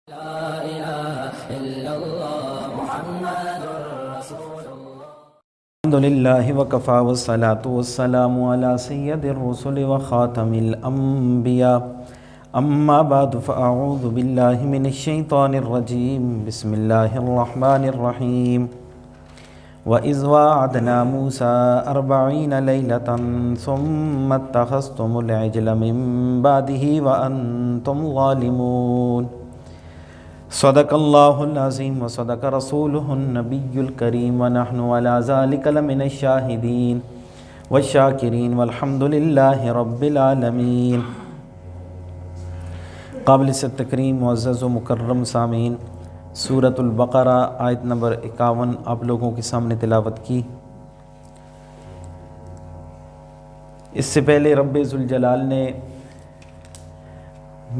لا إله إلا الله محمد رسول الله. الحمد لله وكفى والصلاة والسلام على سيد الرسل وخاتم الأنبياء أما بعد فأعوذ بالله من الشيطان الرجيم بسم الله الرحمن الرحيم وإذ واعدنا موسى 40 ليلة ثم اتخذتم العجل من بعده وأنتم ظالمون صدق اللہ العظیم وصدق رسولہ النبی الکریم ونحن علی ذلک لمن الشاہدین والشاکرین والحمد للہ رب العالمین۔ قابل تکریم معزز و مکرم سامعین، سورۃ البقرہ آیت نمبر 51 آپ لوگوں کے سامنے تلاوت کی۔ اس سے پہلے رب ذوالجلال نے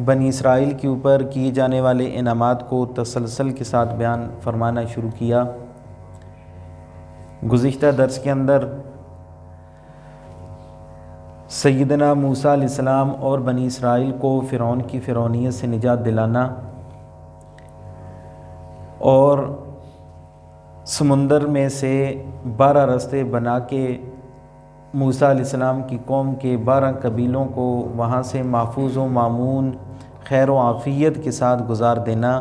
بنی اسرائیل کے اوپر کیے جانے والے انعامات کو تسلسل کے ساتھ بیان فرمانا شروع کیا۔ گزشتہ درس کے اندر سیدنا موسیٰ علیہ السلام اور بنی اسرائیل کو فرعون کی فرعونیت سے نجات دلانا اور سمندر میں سے 12 راستے بنا کے موسیٰ علیہ السلام کی قوم کے 12 قبیلوں کو وہاں سے محفوظ و مامون خیر و عافیت کے ساتھ گزار دینا،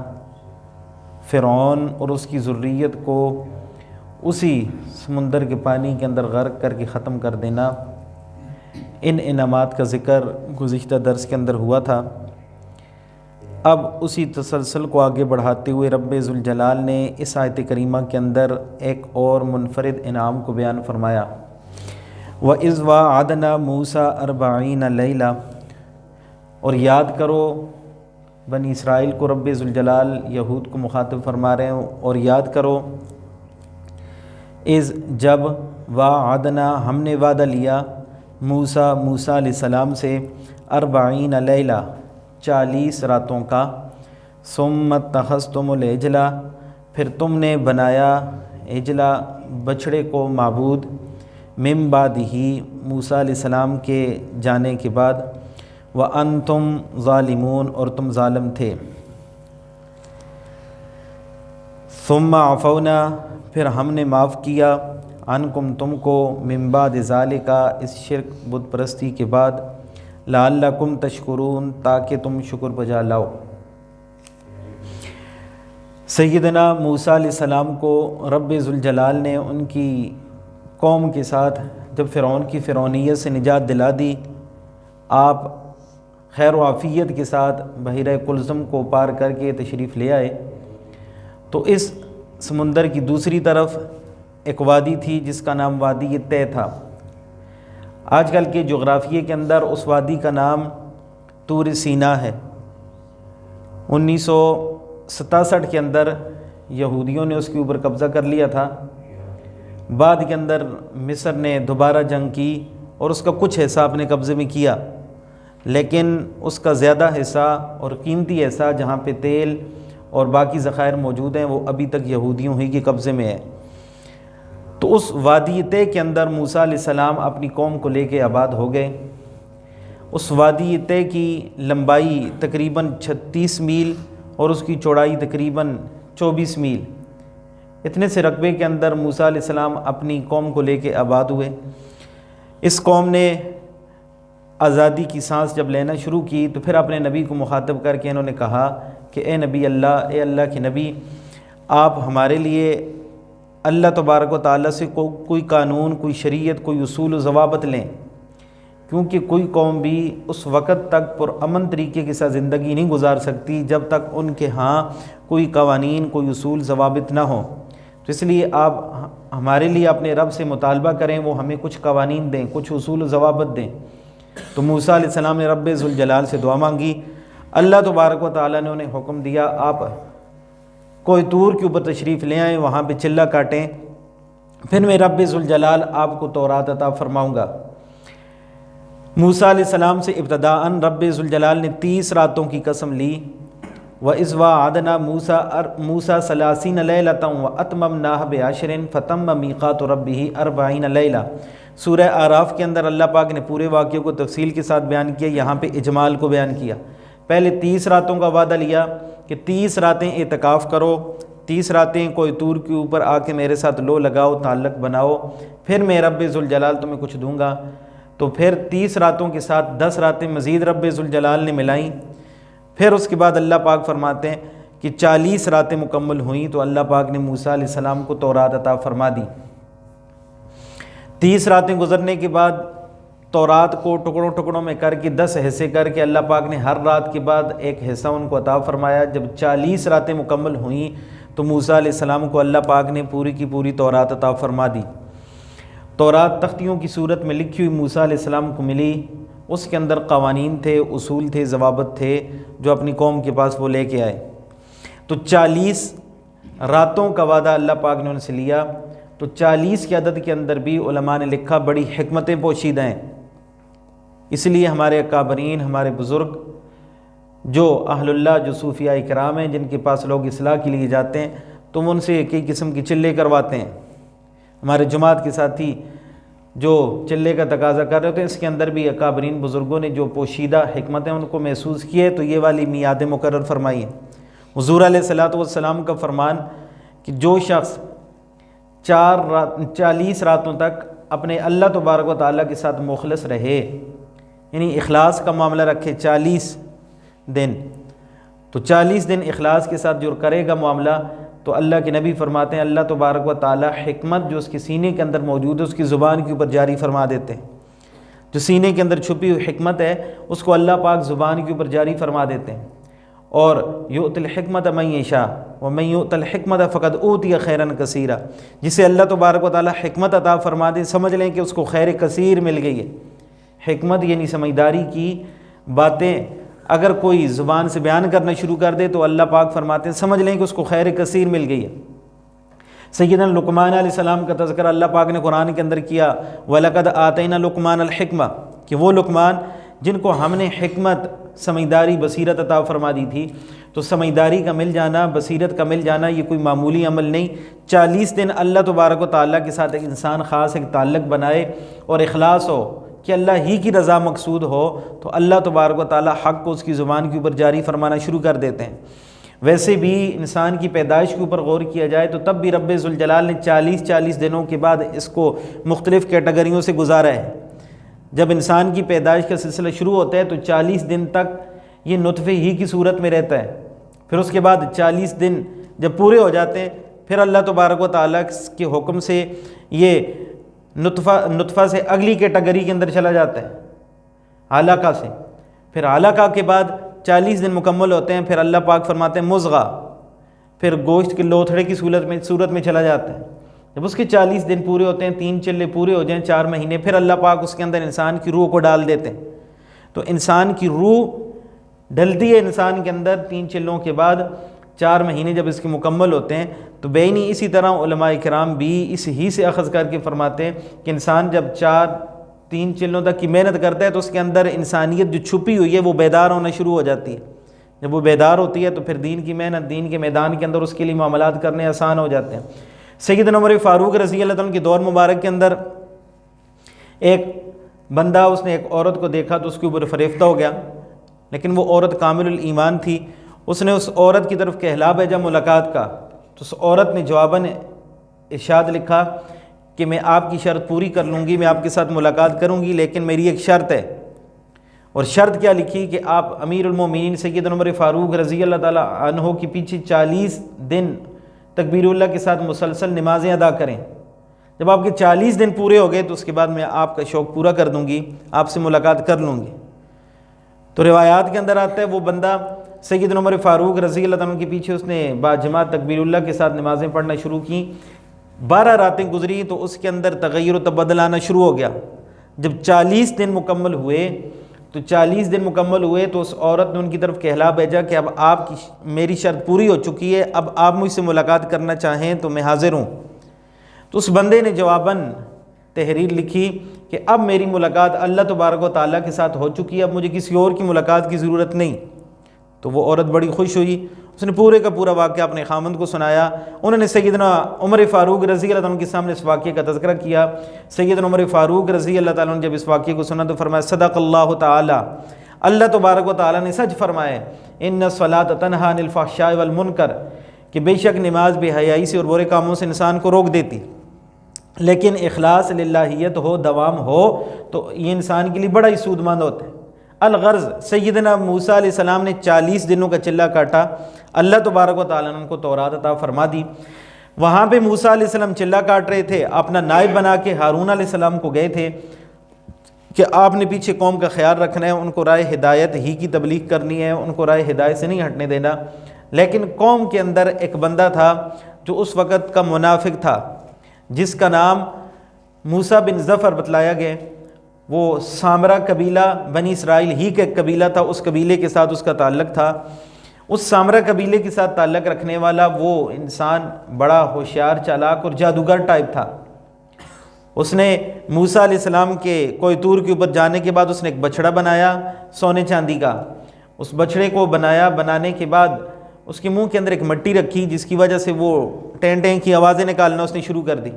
فرعون اور اس کی ذریت کو اسی سمندر کے پانی کے اندر غرق کر کے ختم کر دینا، ان انعامات کا ذکر گزشتہ درس کے اندر ہوا تھا۔ اب اسی تسلسل کو آگے بڑھاتے ہوئے رب ذوالجلال نے اس آیت کریمہ کے اندر ایک اور منفرد انعام کو بیان فرمایا۔ وَإِذْ وَاعَدْنَا مُوسَىٰ 40 لَيْلَةً، اور یاد کرو بنی اسرائیل کو رب ذوالجلال یہود کو مخاطب فرما رہے ہیں، اور یاد کرو اذ جب وعدنا ہم نے وعدہ لیا موسیٰ علیہ السلام سے 40 لیلہ 40 راتوں کا، ثم اتخذتم العجل، پھر تم نے بنایا عجلہ بچھڑے کو معبود، من بعدہ موسیٰ علیہ السلام کے جانے کے بعد، وَأَنْتُمْ ظَالِمُونَ، اور تم ظالم تھے۔ ثُمَّ عَفَوْنَا، پھر ہم نے معاف کیا، عَنْكُمْ تم کو، من بعد ذَلِكَ، اس شرک بت پرستی کے بعد، لَعَلَّكُمْ تَشْكُرُونَ، تاکہ تم شکر بجا لاؤ۔ سیدنا موسیٰ علیہ السلام کو رب ذوالجلال نے ان کی قوم کے ساتھ جب فرعون کی فرعونیت سے نجات دلا دی، آپ خیر و عافیت کے ساتھ بحیرہ کلثم کو پار کر کے تشریف لے آئے، تو اس سمندر کی دوسری طرف ایک وادی تھی جس کا نام وادی طے تھا۔ آج کل کے جغرافیے کے اندر اس وادی کا نام طور سینا ہے۔ 1967 کے اندر یہودیوں نے اس کے اوپر قبضہ کر لیا تھا، بعد کے اندر مصر نے دوبارہ جنگ کی اور اس کا کچھ حصہ اپنے قبضے میں کیا، لیکن اس کا زیادہ حصہ اور قیمتی حصہ جہاں پہ تیل اور باقی ذخائر موجود ہیں وہ ابھی تک یہودیوں ہی کے قبضے میں ہے۔ تو اس وادی طے کے اندر موسیٰ علیہ السلام اپنی قوم کو لے کے آباد ہو گئے۔ اس وادی طے کی لمبائی تقریباً 36 میل اور اس کی چوڑائی تقریباً 24 میل، اتنے سے رقبے کے اندر موسیٰ علیہ السلام اپنی قوم کو لے کے آباد ہوئے۔ اس قوم نے آزادی کی سانس جب لینا شروع کی تو پھر اپنے نبی کو مخاطب کر کے انہوں نے کہا کہ اے نبی اللہ، اے اللہ کے نبی، آپ ہمارے لیے اللہ تبارک و تعالیٰ سے کوئی قانون، کوئی شریعت، کوئی اصول و ضوابط لیں، کیونکہ کوئی قوم بھی اس وقت تک پرامن طریقے کے ساتھ زندگی نہیں گزار سکتی جب تک ان کے ہاں کوئی قوانین، کوئی اصول ضوابط نہ ہوں۔ تو اس لیے آپ ہمارے لیے اپنے رب سے مطالبہ کریں، وہ ہمیں کچھ قوانین دیں، کچھ اصول و ضوابط دیں۔ تو موسیٰ علیہ السلام نے رب ذوالجلال سے دعا مانگی، اللہ تبارک و تعالیٰ نے انہیں حکم دیا آپ کوئی طور کے اوپر تشریف لے آئیں، وہاں پہ چلہ کاٹیں، پھر میں رب ذوالجلال آپ کو تورات عطا فرماؤں گا۔ موسیٰ علیہ السلام سے ابتداءً رب ذوالجلال نے 30 راتوں کی قسم لی۔ وَإِذْ وَاعَدْنَا مُوسَىٰ 30 لَيْلَةً وَأَتْمَمْنَاهَا بِعَشْرٍ فَتَمَّ مِيقَاتُ رَبِّهِ 40 لَيْلَةً۔ سورہ اعراف کے اندر اللہ پاک نے پورے واقعے کو تفصیل کے ساتھ بیان کیا، یہاں پہ اجمال کو بیان کیا۔ پہلے 30 راتوں کا وعدہ لیا کہ 30 راتیں اعتکاف کرو، 30 راتیں کوئی طور کے اوپر آ کے میرے ساتھ لو لگاؤ، تعلق بناؤ، پھر میں رب ذوالجلال تمہیں کچھ دوں گا۔ تو پھر 30 راتوں کے ساتھ 10 راتیں مزید رب ذوالجلال نے ملائیں۔ پھر اس کے بعد اللہ پاک فرماتے ہیں کہ 40 راتیں مکمل ہوئیں تو اللہ پاک نے موسیٰ علیہ السلام کو تورات عطا فرما دی۔ 30 راتیں گزرنے کے بعد تورات کو ٹکڑوں ٹکڑوں میں کر کے 10 حصے کر کے اللہ پاک نے ہر رات کے بعد ایک حصہ ان کو عطا فرمایا۔ جب 40 راتیں مکمل ہوئیں تو موسیٰ علیہ السلام کو اللہ پاک نے پوری کی پوری تورات عطا فرما دی۔ تورات تختیوں کی صورت میں لکھی ہوئی موسیٰ علیہ السلام کو ملی، اس کے اندر قوانین تھے، اصول تھے، ضوابط تھے جو اپنی قوم کے پاس وہ لے کے آئے۔ تو 40 راتوں کا وعدہ اللہ پاک نے ان سے لیا۔ تو 40 کے عدد کے اندر بھی علماء نے لکھا بڑی حکمتیں پوشیدہ ہیں، اس لیے ہمارے اکابرین، ہمارے بزرگ جو اہل اللہ، جو صوفیاء کرام ہیں، جن کے پاس لوگ اصلاح کے لیے جاتے ہیں تو ان سے کئی قسم کی چلے کرواتے ہیں۔ ہمارے جماعت کے ساتھی جو چلے کا تقاضا کر رہے ہوتے ہیں، اس کے اندر بھی اکابرین بزرگوں نے جو پوشیدہ حکمتیں ان کو محسوس کی ہے تو یہ والی میعاد مقرر فرمائی ہے۔ حضور علیہ الصلوۃ والسلام کا فرمان کہ جو شخص 40 راتوں تک اپنے اللہ تبارک و تعالیٰ کے ساتھ مخلص رہے، یعنی اخلاص کا معاملہ رکھے 40 دن، تو 40 دن اخلاص کے ساتھ جو کرے گا معاملہ، تو اللہ کے نبی فرماتے ہیں اللہ تبارک و تعالیٰ حکمت جو اس کے سینے کے اندر موجود ہے اس کی زبان کے اوپر جاری فرما دیتے ہیں۔ جو سینے کے اندر چھپی ہوئی حکمت ہے اس کو اللہ پاک زبان کے اوپر جاری فرما دیتے ہیں۔ اور یؤتی الحکمت من یشاء ومن یؤت الحکمت فقد اوتی خیرا کثیرا، جسے اللہ تبارک و تعالیٰ حکمت عطا فرما دے سمجھ لیں کہ اس کو خیر کثیر مل گئی ہے۔ حکمت یعنی سمجھداری کی باتیں اگر کوئی زبان سے بیان کرنا شروع کر دے تو اللہ پاک فرماتے ہیں سمجھ لیں کہ اس کو خیر کثیر مل گئی ہے۔ سیدنا لقمان علیہ السلام کا تذکرہ اللہ پاک نے قرآن کے اندر کیا، وَلَقَدْ آتَيْنَا لُقْمَانَ الْحِكْمَةَ، کہ وہ لقمان جن کو ہم نے حکمت، سمجھداری، بصیرت عطا فرما دی تھی۔ تو سمجھداری کا مل جانا، بصیرت کا مل جانا یہ کوئی معمولی عمل نہیں۔ 40 دن اللہ تبارک و تعالیٰ کے ساتھ ایک انسان خاص ایک تعلق بنائے اور اخلاص ہو کہ اللہ ہی کی رضا مقصود ہو تو اللہ تبارک و تعالیٰ حق کو اس کی زبان کے اوپر جاری فرمانا شروع کر دیتے ہیں۔ ویسے بھی انسان کی پیدائش کے اوپر غور کیا جائے تو تب بھی رب ذوالجلال نے 40 دنوں کے بعد اس کو مختلف کیٹیگریوں سے گزارا ہے۔ جب انسان کی پیدائش کا سلسلہ شروع ہوتا ہے تو 40 دن تک یہ نطفے ہی کی صورت میں رہتا ہے، پھر اس کے بعد 40 دن جب پورے ہو جاتے ہیں پھر اللہ تبارک و تعالیٰ کے حکم سے یہ نطفہ سے اگلی کیٹیگری کے اندر چلا جاتا ہے، علقہ سے۔ پھر علقہ کے بعد 40 دن مکمل ہوتے ہیں، پھر اللہ پاک فرماتے ہیں مضغہ، پھر گوشت کے لوتھڑے کی صورت میں چلا جاتا ہے۔ جب اس کے 40 دن پورے ہوتے ہیں، 3 چلے پورے ہو جائیں، 4 مہینے، پھر اللہ پاک اس کے اندر انسان کی روح کو ڈال دیتے ہیں۔ تو انسان کی روح ڈلتی ہے انسان کے اندر 3 چلوں کے بعد، 4 مہینے جب اس کے مکمل ہوتے ہیں تو بینی اسی طرح علماء کرام بھی اس ہی سے اخذ کر کے فرماتے ہیں کہ انسان جب 3 چلوں تک کی محنت کرتا ہے تو اس کے اندر انسانیت جو چھپی ہوئی ہے وہ بیدار ہونا شروع ہو جاتی ہے۔ جب وہ بیدار ہوتی ہے تو پھر دین کی محنت، دین کے میدان کے اندر اس کے لیے معاملات کرنے آسان ہو جاتے ہیں۔ سیدنا عمر فاروق رضی اللہ عنہ کے دور مبارک کے اندر ایک بندہ، اس نے ایک عورت کو دیکھا تو اس کے اوپر فریفتہ ہو گیا، لیکن وہ عورت کامل الایمان تھی۔ اس نے اس عورت کی طرف کہلا بھیجا ملاقات کا، تو اس عورت نے جواباً ارشاد لکھا کہ میں آپ کی شرط پوری کر لوں گی، میں آپ کے ساتھ ملاقات کروں گی، لیکن میری ایک شرط ہے۔ اور شرط کیا لکھی کہ آپ امیر المومنین سیدنا عمر فاروق رضی اللہ تعالیٰ عنہ کے پیچھے 40 دن تکبیر اللہ کے ساتھ مسلسل نمازیں ادا کریں۔ جب آپ کے 40 دن پورے ہو گئے تو اس کے بعد میں آپ کا شوق پورا کر دوں گی، آپ سے ملاقات کر لوں گی۔ تو روایات کے اندر آتا ہے وہ بندہ سیدنا عمر فاروق رضی اللہ عنہ کے پیچھے اس نے باجماعت تکبیر اللہ کے ساتھ نمازیں پڑھنا شروع کی۔ 12 راتیں گزری تو اس کے اندر تغیر و تبدل آنا شروع ہو گیا۔ جب 40 دن مکمل ہوئے تو اس عورت نے ان کی طرف کہلا بھیجا کہ اب آپ کی میری شرط پوری ہو چکی ہے، اب آپ مجھ سے ملاقات کرنا چاہیں تو میں حاضر ہوں۔ تو اس بندے نے جواباً تحریر لکھی کہ اب میری ملاقات اللہ تبارک و تعالیٰ کے ساتھ ہو چکی ہے، اب مجھے کسی اور کی ملاقات کی ضرورت نہیں۔ تو وہ عورت بڑی خوش ہوئی، اس نے پورے کا پورا واقعہ اپنے خامند کو سنایا۔ انہوں نے سیدنا عمر فاروق رضی اللہ عنہ کے سامنے اس واقعے کا تذکرہ کیا۔ سیدنا عمر فاروق رضی اللہ تعالیٰ نے جب اس واقعے کو سنا تو فرمایا صدق اللہ تعالیٰ، اللہ تبارک و تعالیٰ نے سچ فرمایا ان الصلاۃ تنہی عن الفحشاء والمنکر کہ بے شک نماز بے حیائی سے اور برے کاموں سے انسان کو روک دیتی، لیکن اخلاص للہیت ہو، دوام ہو تو یہ انسان کے لیے بڑا ہی سود مند ہوتا ہے۔ الغرض سیدنا موسیٰ علیہ السلام نے 40 دنوں کا چلہ کاٹا، اللہ تبارک و تعالیٰ نے ان کو تورات عطا فرما دی۔ وہاں پہ موسیٰ علیہ السلام چلہ کاٹ رہے تھے، اپنا نائب بنا کے ہارون علیہ السلام کو گئے تھے کہ آپ نے پیچھے قوم کا خیال رکھنا ہے، ان کو رائے ہدایت ہی کی تبلیغ کرنی ہے، ان کو رائے ہدایت سے نہیں ہٹنے دینا۔ لیکن قوم کے اندر ایک بندہ تھا جو اس وقت کا منافق تھا، جس کا نام موسیٰ بن ظفر بتلایا گیا۔ وہ سامرا قبیلہ بنی اسرائیل ہی کا ایک قبیلہ تھا، اس قبیلے کے ساتھ اس کا تعلق تھا۔ اس سامرا قبیلے کے ساتھ تعلق رکھنے والا وہ انسان بڑا ہوشیار، چالاک اور جادوگر ٹائپ تھا۔ اس نے موسیٰ علیہ السلام کے کوہ طور کے اوپر جانے کے بعد اس نے ایک بچڑا بنایا سونے چاندی کا۔ اس بچڑے کو بنانے کے بعد اس کے منہ کے اندر ایک مٹی رکھی، جس کی وجہ سے وہ ٹین ٹین کی آوازیں نکالنا اس نے شروع کر دی۔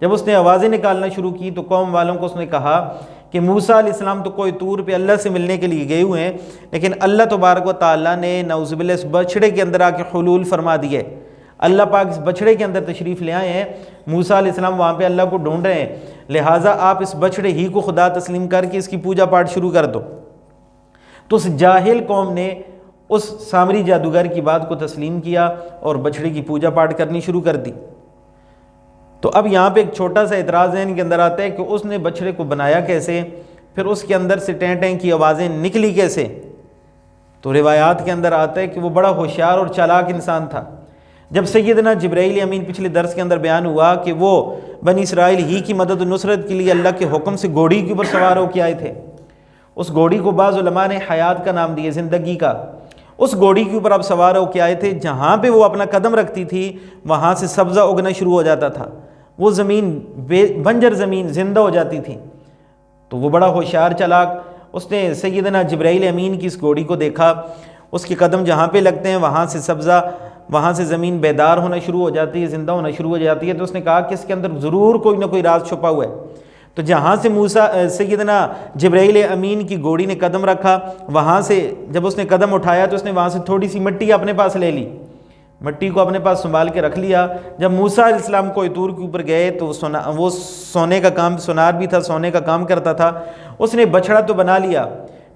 جب اس نے آوازیں نکالنا شروع کی تو قوم والوں کو اس نے کہا کہ موسیٰ علیہ السلام تو کوہ طور پہ اللہ سے ملنے کے لیے گئے ہوئے ہیں، لیکن اللہ تبارک و تعالیٰ نے نعوذ باللہ اس بچڑے کے اندر آ کے حلول فرما دیے۔ اللہ پاک اس بچڑے کے اندر تشریف لے آئے ہیں، موسیٰ علیہ السلام وہاں پہ اللہ کو ڈھونڈ رہے ہیں، لہٰذا آپ اس بچڑے ہی کو خدا تسلیم کر کے اس کی پوجا پاٹ شروع کر دو۔ تو اس جاہل قوم نے اس سامری جادوگر کی بات کو تسلیم کیا اور بچڑے کی پوجا پاٹ کرنی شروع کر دی۔ تو اب یہاں پہ ایک چھوٹا سا اعتراض ذہن کے اندر آتا ہے کہ اس نے بچڑے کو بنایا کیسے، پھر اس کے اندر سے ٹین ٹین کی آوازیں نکلی کیسے؟ تو روایات کے اندر آتا ہے کہ وہ بڑا ہوشیار اور چالاک انسان تھا۔ جب سیدنا جبرائیل امین پچھلے درس کے اندر بیان ہوا کہ وہ بنی اسرائیل ہی کی مدد و نصرت کے لیے اللہ کے حکم سے گھوڑی کے اوپر سوار ہو کے آئے تھے، اس گھوڑی کو بعض علماء نے حیات کا نام دیا، زندگی کا۔ اس گھوڑی کے اوپر آپ سوار ہو کے آئے تھے، جہاں پہ وہ اپنا قدم رکھتی تھی وہاں سے سبزہ اگنا شروع ہو جاتا تھا، وہ زمین بنجر زمین زندہ ہو جاتی تھی۔ تو وہ بڑا ہوشیار چالاک، اس نے سیدنا جبرائیل امین کی اس گھوڑی کو دیکھا، اس کے قدم جہاں پہ لگتے ہیں وہاں سے سبزہ، وہاں سے زمین بیدار ہونا شروع ہو جاتی ہے، زندہ ہونا شروع ہو جاتی ہے۔ تو اس نے کہا کہ اس کے اندر ضرور کوئی نہ کوئی راز چھپا ہوا ہے۔ تو جہاں سے سیدنا جبرائیل امین کی گھوڑی نے قدم رکھا، وہاں سے جب اس نے قدم اٹھایا تو اس نے وہاں سے تھوڑی سی مٹی اپنے پاس لے لی، مٹی کو اپنے پاس سنبھال کے رکھ لیا۔ جب موسیٰ علیہ السلام کوہ طور کے اوپر گئے تو وہ سونے کا کام، سونار بھی تھا، سونے کا کام کرتا تھا۔ اس نے بچڑا تو بنا لیا،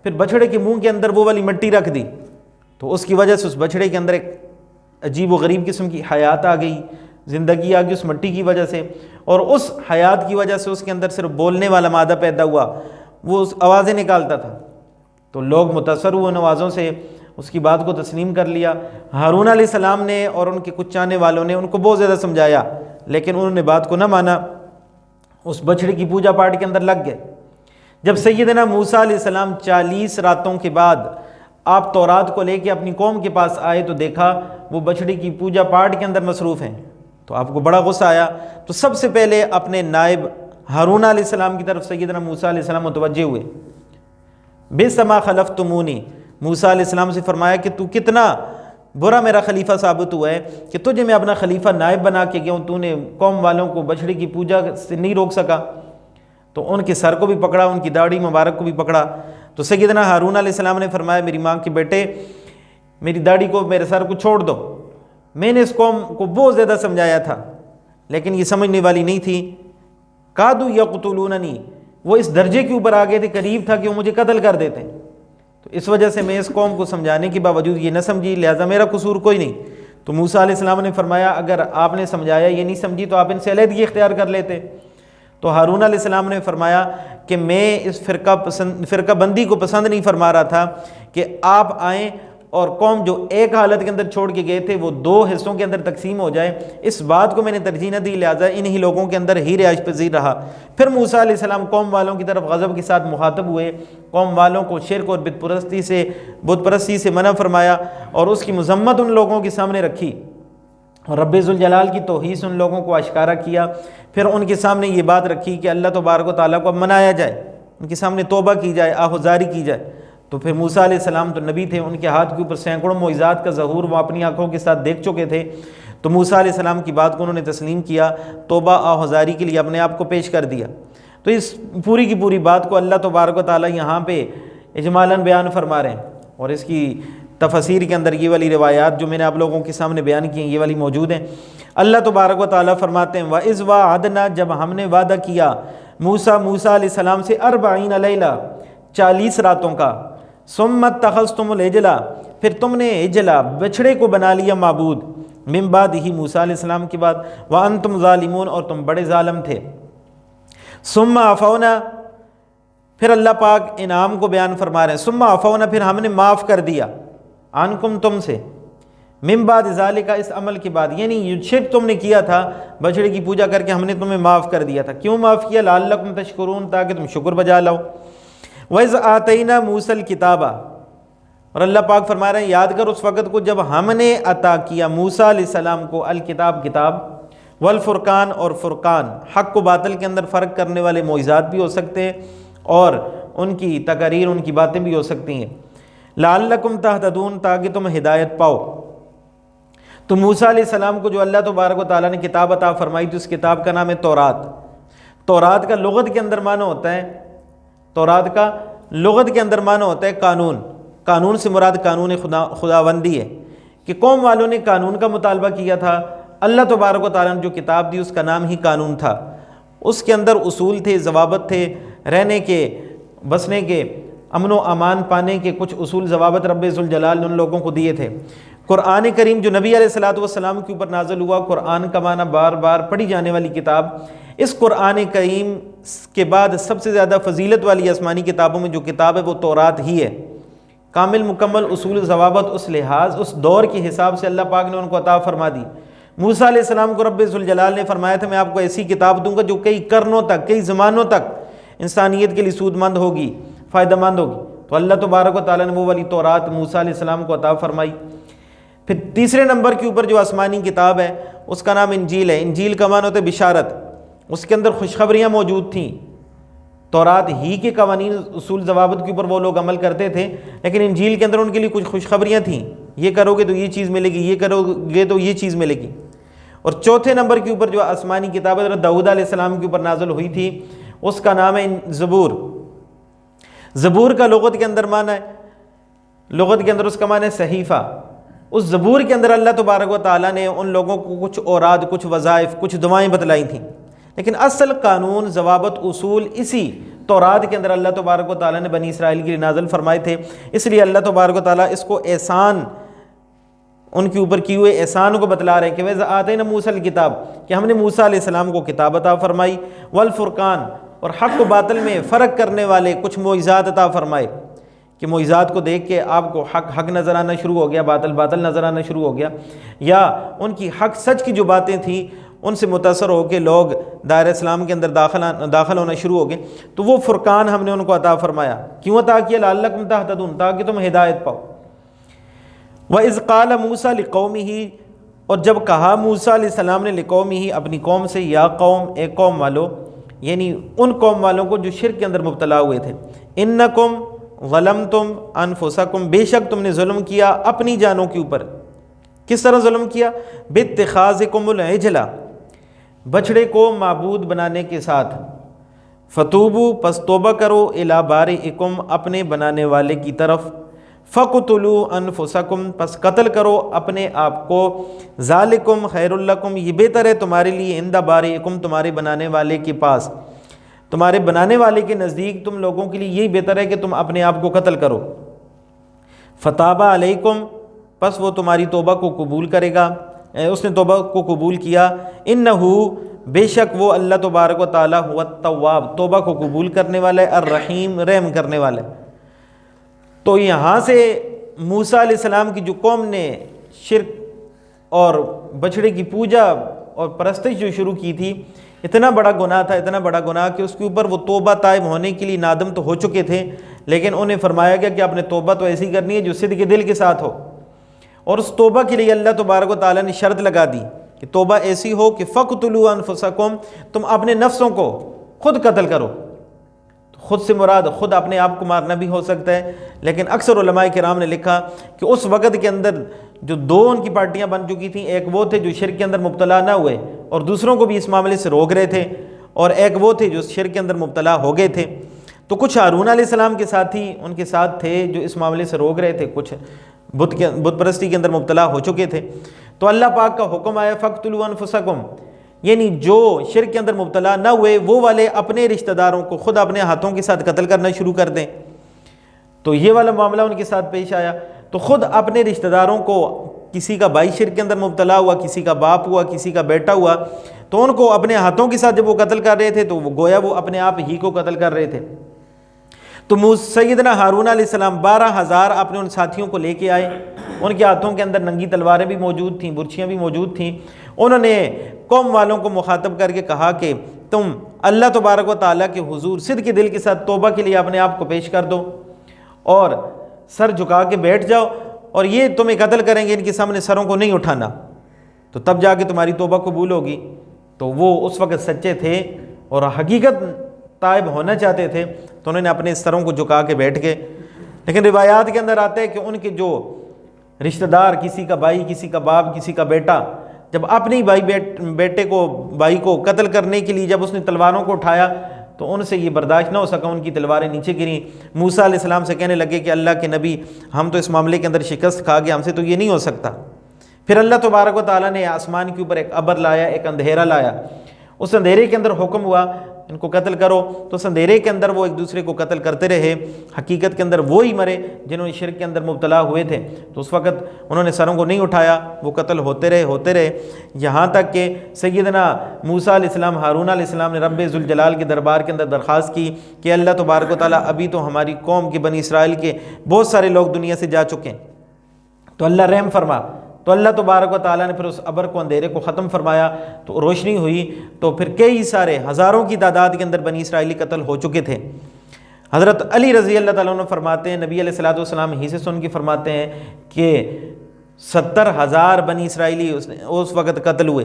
پھر بچڑے کے منہ کے اندر وہ والی مٹی رکھ دی، تو اس کی وجہ سے اس بچڑے کے اندر ایک عجیب و غریب قسم کی حیات آ گئی، زندگی آ گئی اس مٹی کی وجہ سے، اور اس حیات کی وجہ سے اس کے اندر صرف بولنے والا مادہ پیدا ہوا، وہ آوازیں نکالتا تھا۔ تو لوگ متاثر ہوئے ان آوازوں سے، اس کی بات کو تسلیم کر لیا۔ ہارون علیہ السلام نے اور ان کے کچھ چاہنے والوں نے ان کو بہت زیادہ سمجھایا، لیکن انہوں نے بات کو نہ مانا، اس بچڑے کی پوجا پاٹ کے اندر لگ گئے۔ جب سیدنا موسیٰ علیہ السلام 40 راتوں کے بعد آپ تورات کو لے کے اپنی قوم کے پاس آئے تو دیکھا وہ بچڑے کی پوجا پاٹ کے اندر مصروف ہیں، تو آپ کو بڑا غصہ آیا۔ تو سب سے پہلے اپنے نائب ہارون علیہ السلام کی طرف سیدنا موسیٰ علیہ السلام متوجہ ہوئے۔ بئس ما خلفتمونی، موسیٰ علیہ السلام سے فرمایا کہ تو کتنا برا میرا خلیفہ ثابت ہوا ہے کہ تجھے میں اپنا خلیفہ نائب بنا کے گیا ہوں، تو نے قوم والوں کو بچڑے کی پوجا سے نہیں روک سکا۔ تو ان کے سر کو بھی پکڑا، ان کی داڑھی مبارک کو بھی پکڑا۔ تو سیدنا ہارون علیہ السلام نے فرمایا میری ماں کے بیٹے، میری داڑھی کو، میرے سر کو چھوڑ دو، میں نے اس قوم کو بہت زیادہ سمجھایا تھا لیکن یہ سمجھنے والی نہیں تھی۔ کادو یقتلوننی، وہ اس درجے کے اوپر آ گئے تھے، قریب تھا کہ وہ مجھے قتل کر دیتے، تو اس وجہ سے میں اس قوم کو سمجھانے کے باوجود یہ نہ سمجھی، لہٰذا میرا قصور کوئی نہیں۔ تو موسیٰ علیہ السلام نے فرمایا اگر آپ نے سمجھایا یہ نہیں سمجھی تو آپ ان سے علیحدگی اختیار کر لیتے۔ تو ہارون علیہ السلام نے فرمایا کہ میں اس فرقہ بندی کو پسند نہیں فرما رہا تھا کہ آپ آئیں اور قوم جو ایک حالت کے اندر چھوڑ کے گئے تھے وہ 2 حصوں کے اندر تقسیم ہو جائے، اس بات کو میں نے ترجیح نہ دی، لہٰذا انہی لوگوں کے اندر ہی رہائش پذیر رہا۔ پھر موسیٰ علیہ السلام قوم والوں کی طرف غضب کے ساتھ مخاطب ہوئے، قوم والوں کو شرک اور بت پرستی سے منع فرمایا اور اس کی مذمت ان لوگوں کے سامنے رکھی، رب ذوالجلال کی توحید ان لوگوں کو اشکارا کیا۔ پھر ان کے سامنے یہ بات رکھی کہ اللہ تبارک و تعالیٰ کو اب منایا جائے، ان کے سامنے توبہ کی جائے، آہوزاری کی جائے۔ تو پھر موسیٰ علیہ السلام تو نبی تھے، ان کے ہاتھ کے اوپر سینکڑوں معجزات کا ظہور وہ اپنی آنکھوں کے ساتھ دیکھ چکے تھے، تو موسیٰ علیہ السلام کی بات کو انہوں نے تسلیم کیا، توبہ آہوزاری کے لیے اپنے آپ کو پیش کر دیا۔ تو اس پوری کی پوری بات کو اللہ تبارک و تعالیٰ یہاں پہ اجمالاً بیان فرما رہے ہیں، اور اس کی تفسیر کے اندر یہ والی روایات جو میں نے آپ لوگوں کے سامنے بیان کی ہیں یہ والی موجود ہیں۔ اللہ تبارک و تعالیٰ فرماتے ہیں وَإِذْ وَعَدْنَا، جب ہم نے وعدہ کیا موسیٰ علیہ السلام سے 40 لیلہ 40 راتوں کا، ثُمَّ اتَّخَذْتُمُ الْعِجْلَ، پھر تم نے عجلہ بچڑے کو بنا لیا معبود، من بعدہ موسیٰ علیہ السلام کے بعد، وَأَنْتُمْ ظَالِمُونَ، اور تم بڑے ظالم تھے، ثُمَّ عَفَوْنَا، پھر اللہ پاک انعام کو بیان فرما رہے ہیں، ثُمَّ عَفَوْنَا، پھر ہم نے معاف کر دیا، عنکم تم سے، من بعد ذالک، اس عمل کے بعد، یعنی یہ شرک تم نے کیا تھا بچڑے کی پوجا کر کے، ہم نے تمہیں معاف کر دیا تھا۔ کیوں معاف کیا؟ لعلکم تشکرون، تاکہ تم شکر بجا لاؤ۔ وَإِذْ آتَيْنَا مُوسَى الْكِتَابَ، اور اللہ پاک فرما رہے ہیں یاد کر اس وقت کو جب ہم نے عطا کیا موسیٰ علیہ السلام کو الکتاب، کتاب، والفرقان، اور فرقان، حق و باطل کے اندر فرق کرنے والے معجزات بھی ہو سکتے ہیں اور ان کی تقاریر، ان کی باتیں بھی ہو سکتی ہیں۔ لعلکم تہتدون، تاکہ تم ہدایت پاؤ۔ تو موسیٰ علیہ السلام کو جو اللہ تبارک و تعالیٰ نے کتاب عطا فرمائی تھی، اس کتاب کا نام ہے تورات۔ تورات کا لغت کے اندر معنی ہوتا ہے، تورات کا لغت کے اندر معنی ہوتا ہے قانون۔ قانون سے مراد قانون خداوندی ہے، کہ قوم والوں نے قانون کا مطالبہ کیا تھا، اللہ تبارک و تعالیٰ نے جو کتاب دی اس کا نام ہی قانون تھا، اس کے اندر اصول تھے، ضوابط تھے، رہنے کے، بسنے کے، امن و امان پانے کے کچھ اصول ضوابط رب ذوالجلال نے ان لوگوں کو دیے تھے۔ قرآن کریم جو نبی علیہ الصلوۃ والسلام کے اوپر نازل ہوا، قرآن کا معنی بار بار پڑھی جانے والی کتاب، اس قرآن کریم کے بعد سب سے زیادہ فضیلت والی آسمانی کتابوں میں جو کتاب ہے وہ تورات ہی ہے۔ کامل مکمل اصول ضوابط اس لحاظ، اس دور کے حساب سے اللہ پاک نے ان کو عطا فرما دی۔ موسیٰ علیہ السلام کو رب ذوالجلال نے فرمایا تھا میں آپ کو ایسی کتاب دوں گا جو کئی قرنوں تک، کئی زمانوں تک انسانیت کے لیے سود مند ہوگی، فائدہ مند ہوگی۔ تو اللہ تبارک و تعالیٰ نے وہ والی تورات موسیٰ علیہ السلام کو عطا فرمائی۔ پھر تیسرے نمبر کے اوپر جو آسمانی کتاب ہے اس کا نام انجیل ہے۔ انجیل کا معنی ہوتا ہے بشارت، اس کے اندر خوشخبریاں موجود تھیں۔ تورات ہی کے قوانین، اصول ضوابط کے اوپر وہ لوگ عمل کرتے تھے، لیکن انجیل کے اندر ان کے لیے کچھ خوشخبریاں تھیں، یہ کرو گے تو یہ چیز ملے گی، یہ کرو گے تو یہ چیز ملے گی۔ اور چوتھے نمبر کے اوپر جو آسمانی کتاب حضرت داؤد علیہ السلام کے اوپر نازل ہوئی تھی اس کا نام ہے زبور۔ زبور کا لغت کے اندر معنی ہے، لغت کے اندر اس کا معنی ہے صحیفہ۔ اس زبور کے اندر اللہ تبارک و تعالیٰ نے ان لوگوں کو کچھ اوراد، کچھ وظائف، کچھ دعائیں بتلائی تھیں، لیکن اصل قانون، ضوابط، اصول اسی تورات کے اندر اللہ تبارک و تعالیٰ نے بنی اسرائیل کے لیے نازل فرمائے تھے۔ اس لیے اللہ تبارک و تعالیٰ اس کو احسان، ان کے اوپر کیے ہوئے احسان کو بتلا رہے ہیں کہ وَإِذْ آتَيْنَا مُوسَى الْكِتَابَ، کہ ہم نے موسیٰ علیہ السلام کو کتاب عطا فرمائی، والفرقان، اور حق و باطل میں فرق کرنے والے کچھ معجزات عطا فرمائے، کہ معجزات کو دیکھ کے آپ کو حق حق نظر آنا شروع ہو گیا، باطل باطل نظر آنا شروع ہو گیا، یا ان کی حق سچ کی جو باتیں تھیں ان سے متاثر ہو کے لوگ دائرہ اسلام کے اندر داخل ہونا شروع ہو گئے، تو وہ فرقان ہم نے ان کو عطا فرمایا۔ کیوں عطا کیا؟ لعلکم تہتدون، تاکہ تم ہدایت پاؤ۔ وَإِذْ قَالَ مُوسَى لِقَوْمِهِ، اور جب کہا موسیٰ علیہ السلام نے لقومہ، اپنی قوم سے، یا قوم، اے قوم والو، یعنی ان قوم والوں کو جو شرک کے اندر مبتلا ہوئے تھے، انکم ظلمتم انفسکم، بے شک تم نے ظلم کیا اپنی جانوں کے اوپر۔ کس طرح ظلم کیا؟ باتخاذکم العجل، بچڑے کو معبود بنانے کے ساتھ، فتوبو، پس توبہ کرو، الی بارئکم، اپنے بنانے والے کی طرف، فقتلوا انفسکم، پس قتل کرو اپنے آپ کو، ذالکم خیر لکم، یہ بہتر ہے تمہارے لیے، عند بارئکم، تمہارے بنانے والے کے پاس، تمہارے بنانے والے کے نزدیک تم لوگوں کے لیے یہی بہتر ہے کہ تم اپنے آپ کو قتل کرو۔ فتاب علیکم، پس وہ تمہاری توبہ کو قبول کرے گا، اس نے توبہ کو قبول کیا، انہو، بے شک وہ اللہ تبارک و تعالیٰ ہوا التواب، توبہ کو قبول کرنے والا ہے، الرحیم، رحم کرنے والا ہے۔ تو یہاں سے موسیٰ علیہ السلام کی جو قوم نے شرک اور بچڑے کی پوجا اور پرستش جو شروع کی تھی، اتنا بڑا گناہ تھا، اتنا بڑا گناہ کہ اس کے اوپر وہ توبہ طائب ہونے کے لیے نادم تو ہو چکے تھے، لیکن انہیں فرمایا گیا کہ آپ نے توبہ تو ایسی کرنی ہے جو صدق دل کے ساتھ ہو، اور اس توبہ کے لیے اللہ تبارک و تعالیٰ نے شرط لگا دی کہ توبہ ایسی ہو کہ فقتلوا انفسکم، تم اپنے نفسوں کو خود قتل کرو۔ خود سے مراد خود اپنے آپ کو مارنا بھی ہو سکتا ہے، لیکن اکثر علماء کرام نے لکھا کہ اس وقت کے اندر جو دو ان کی پارٹیاں بن چکی تھیں، ایک وہ تھے جو شرک کے اندر مبتلا نہ ہوئے اور دوسروں کو بھی اس معاملے سے روک رہے تھے، اور ایک وہ تھے جو شرک کے اندر مبتلا ہو گئے تھے۔ تو کچھ ہارون علیہ السلام کے ساتھی ان کے ساتھ تھے جو اس معاملے سے روک رہے تھے، کچھ بت پرستی کے اندر مبتلا ہو چکے تھے۔ تو اللہ پاک کا حکم آیا فَاقْتُلُوا أَنفُسَكُمْ، یعنی جو شرک کے اندر مبتلا نہ ہوئے وہ والے اپنے رشتہ داروں کو خود اپنے ہاتھوں کے ساتھ قتل کرنا شروع کر دیں۔ تو یہ والا معاملہ ان کے ساتھ پیش آیا، تو خود اپنے رشتہ داروں کو، کسی کا بھائی شرک کے اندر مبتلا ہوا، کسی کا باپ ہوا، کسی کا بیٹا ہوا، تو ان کو اپنے ہاتھوں کے ساتھ جب وہ قتل کر رہے تھے تو وہ گویا وہ اپنے آپ ہی کو قتل کر رہے تھے۔ تو سیدنا ہارون علیہ السلام 12,000 اپنے ان ساتھیوں کو لے کے آئے، ان کے ہاتھوں کے اندر ننگی تلواریں بھی موجود تھیں، برچیاں بھی موجود تھیں۔ انہوں نے قوم والوں کو مخاطب کر کے کہا کہ تم اللہ تبارک و تعالیٰ کے حضور صدق کے دل کے ساتھ توبہ کے لیے اپنے آپ کو پیش کر دو اور سر جھکا کے بیٹھ جاؤ، اور یہ تمہیں قتل کریں گے، ان کے سامنے سروں کو نہیں اٹھانا، تو تب جا کے تمہاری توبہ قبول ہوگی۔ تو وہ اس وقت سچے تھے اور حقیقت تائب ہونا چاہتے تھے، تو انہوں نے اپنے سروں کو جھکا کے بیٹھ گئے۔ لیکن روایات کے اندر آتے ہیں کہ ان کے جو رشتہ دار، کسی کا بھائی، کسی کا باپ، کسی کا بیٹا، جب اپنی بھائی کو قتل کرنے کے لیے جب اس نے تلواروں کو اٹھایا تو ان سے یہ برداشت نہ ہو سکا، ان کی تلواریں نیچے گریں۔ موسیٰ علیہ السلام سے کہنے لگے کہ اللہ کے نبی، ہم تو اس معاملے کے اندر شکست کھا گئے، ہم سے تو یہ نہیں ہو سکتا۔ پھر اللہ تبارک و تعالیٰ نے آسمان کے اوپر ایک ابر لایا، ایک اندھیرا لایا، اس اندھیرے کے اندر حکم ہوا ان کو قتل کرو، تو اس اندھیرے کے اندر وہ ایک دوسرے کو قتل کرتے رہے۔ حقیقت کے اندر وہی مرے جنہوں نے شرک کے اندر مبتلا ہوئے تھے، تو اس وقت انہوں نے سروں کو نہیں اٹھایا، وہ قتل ہوتے رہے، یہاں تک کہ سیدنا موسیٰ علیہ السلام، ہارون علیہ السلام نے رب ذوالجلال کے دربار کے اندر درخواست کی کہ اللہ تبارک و تعالیٰ، ابھی تو ہماری قوم کے بنی اسرائیل کے بہت سارے لوگ دنیا سے جا چکے ہیں، تو اللہ رحم فرما۔ تو اللہ تبارک و تعالیٰ نے پھر اس ابر کو، اندھیرے کو ختم فرمایا، تو روشنی ہوئی، تو پھر کئی سارے ہزاروں کی تعداد کے اندر بنی اسرائیلی قتل ہو چکے تھے۔ حضرت علی رضی اللہ تعالیٰ عنہ فرماتے ہیں، نبی علیہ الصلوۃ والسلام ہی سے سن کے فرماتے ہیں کہ 70,000 بنی اسرائیلی اس وقت قتل ہوئے،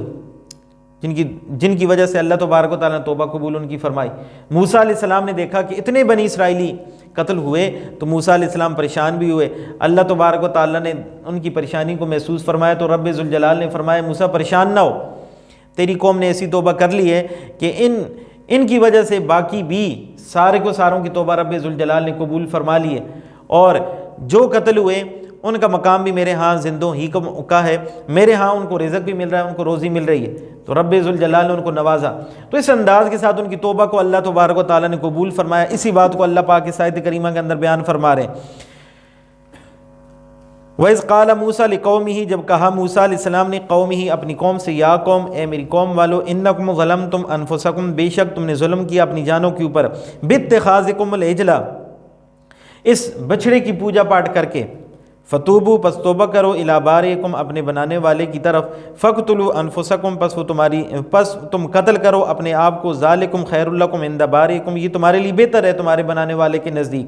جن کی وجہ سے اللہ تبارک و تعالیٰ نے توبہ قبول ان کی فرمائی۔ موسیٰ علیہ السلام نے دیکھا کہ اتنے بنی اسرائیلی قتل ہوئے تو موسیٰ علیہ السلام پریشان بھی ہوئے، اللہ تبارک و تعالیٰ نے ان کی پریشانی کو محسوس فرمایا، تو رب ذوالجلال نے فرمایا موسیٰ پریشان نہ ہو، تیری قوم نے ایسی توبہ کر لی ہے کہ ان کی وجہ سے باقی بھی ساروں کی توبہ رب ذوالجلال نے قبول فرما لی ہے، اور جو قتل ہوئے ان کا مقام بھی میرے ہاں زندوں ہی کا ہے، میرے ہاں ان کو رزق بھی مل رہا ہے، ان کو روزی مل رہی ہے، تو رب ذوالجلال نے ان کو نوازا۔ تو اس انداز کے ساتھ ان کی توبہ کو اللہ تبارک و تعالیٰ نے قبول فرمایا۔ اسی بات کو اللہ پاک اس آیت کریمہ کے اندر بیان فرما رہے ہیں، وَإِذْ قَالَ مُوسَىٰ لِقَوْمِهِ، جب کہا موسیٰ علیہ السلام نے قومہ، اپنی قوم سے، یا قوم، اے میری قوم والو، اِنَّكُمْ ظَلَمْتُمْ أَنفُسَكُمْ، بے شک تم نے ظلم کیا اپنی جانوں کے اوپر، بِاتِّخَاذِكُمُ الْعِجْلَ، اس بچڑے کی پوجا پاٹ کر کے، فتوبو، پس توبہ کرو، الی بارئکم، اپنے بنانے والے کی طرف، فقتلوا انفسکم، پس تم قتل کرو اپنے آپ کو، ذالکم خیر لکم عند بارئکم، یہ تمہارے لیے بہتر ہے تمہارے بنانے والے کے نزدیک،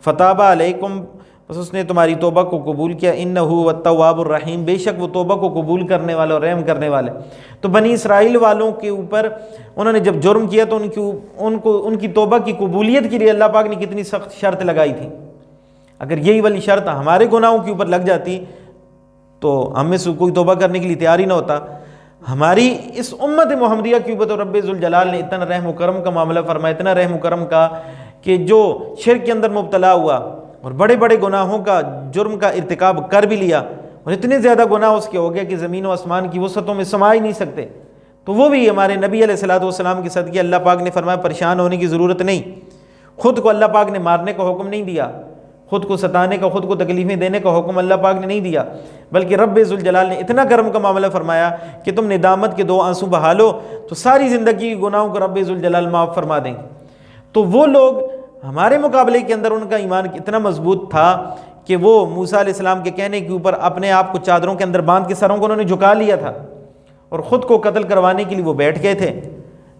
فتاب علیکم، پس اس نے تمہاری توبہ کو قبول کیا، انہ هو التواب الرحیم، بے شک وہ توبہ کو قبول کرنے والا اور رحم کرنے والے۔ تو بنی اسرائیل والوں کے اوپر انہوں نے جب جرم کیا تو ان کی توبہ کی قبولیت کے لیے اللہ پاک نے کتنی سخت شرط لگائی تھی۔ اگر یہی والی شرط ہمارے گناہوں کے اوپر لگ جاتی تو ہم میں سے کوئی توبہ کرنے کے لیے تیار ہی نہ ہوتا۔ ہماری اس امت محمدیہ کے اوپر تو رب ذوالجلال نے اتنا رحم و کرم کا معاملہ فرمایا، اتنا رحم و کرم کا کہ جو شرک کے اندر مبتلا ہوا اور بڑے بڑے گناہوں کا، جرم کا ارتکاب کر بھی لیا، اور اتنے زیادہ گناہ اس کے ہو گئے کہ زمین و آسمان کی وسعتوں میں سما ہی نہیں سکتے، تو وہ بھی ہمارے نبی علیہ الصلوۃ والسلام کے صدقے اللہ پاک نے فرمایا پریشان ہونے کی ضرورت نہیں۔ خود کو اللہ پاک نے مارنے کا حکم نہیں دیا، خود کو ستانے کا، خود کو تکلیفیں دینے کا حکم اللہ پاک نے نہیں دیا، بلکہ رب ذوالجلال نے اتنا کرم کا معاملہ فرمایا کہ تم ندامت کے 2 آنسو بہا لو تو ساری زندگی کے گناہوں کو رب ذوالجلال معاف فرما دیں گے۔ تو وہ لوگ ہمارے مقابلے کے اندر ان کا ایمان اتنا مضبوط تھا کہ وہ موسیٰ علیہ السلام کے کہنے کے اوپر اپنے آپ کو چادروں کے اندر باندھ کے سروں کو انہوں نے جھکا لیا تھا اور خود کو قتل کروانے کے لیے وہ بیٹھ گئے تھے۔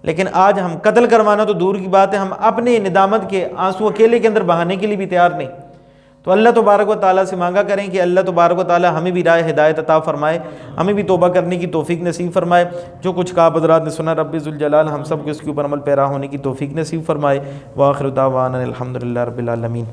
لیکن آج ہم قتل کروانا تو دور کی بات ہے، ہم اپنے ندامت کے آنسو اکیلے کے اندر بہانے کے لیے بھی تیار نہیں۔ تو اللہ تبارک و تعالیٰ سے مانگا کریں کہ اللہ تبارک و تعالیٰ ہمیں بھی راہ ہدایت عطا فرمائے، ہمیں بھی توبہ کرنے کی توفیق نصیب فرمائے۔ جو کچھ کہا حضرات نے سنا، رب ذوالجلال ہم سب کو اس کے اوپر عمل پیرا ہونے کی توفیق نصیب فرمائے۔ وآخر دعوانا الحمدللہ رب العالمین۔